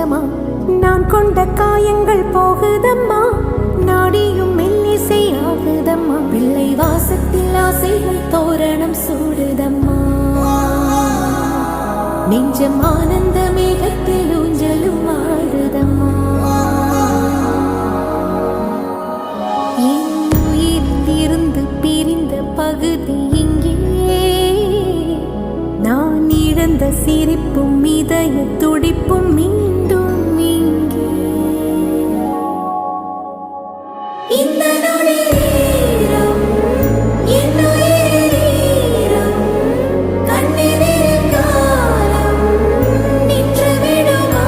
போகுதம்மா, நான் கொண்ட காயங்கள் போகுதம்மா, நாடியும் மெல்லிசை ஆகுதம்மா, பிள்ளை வாசத்தில் ஆசைகள் தோரணம் சூடுதம்மா, நெஞ்சம் ஆனந்த மேகத்தில்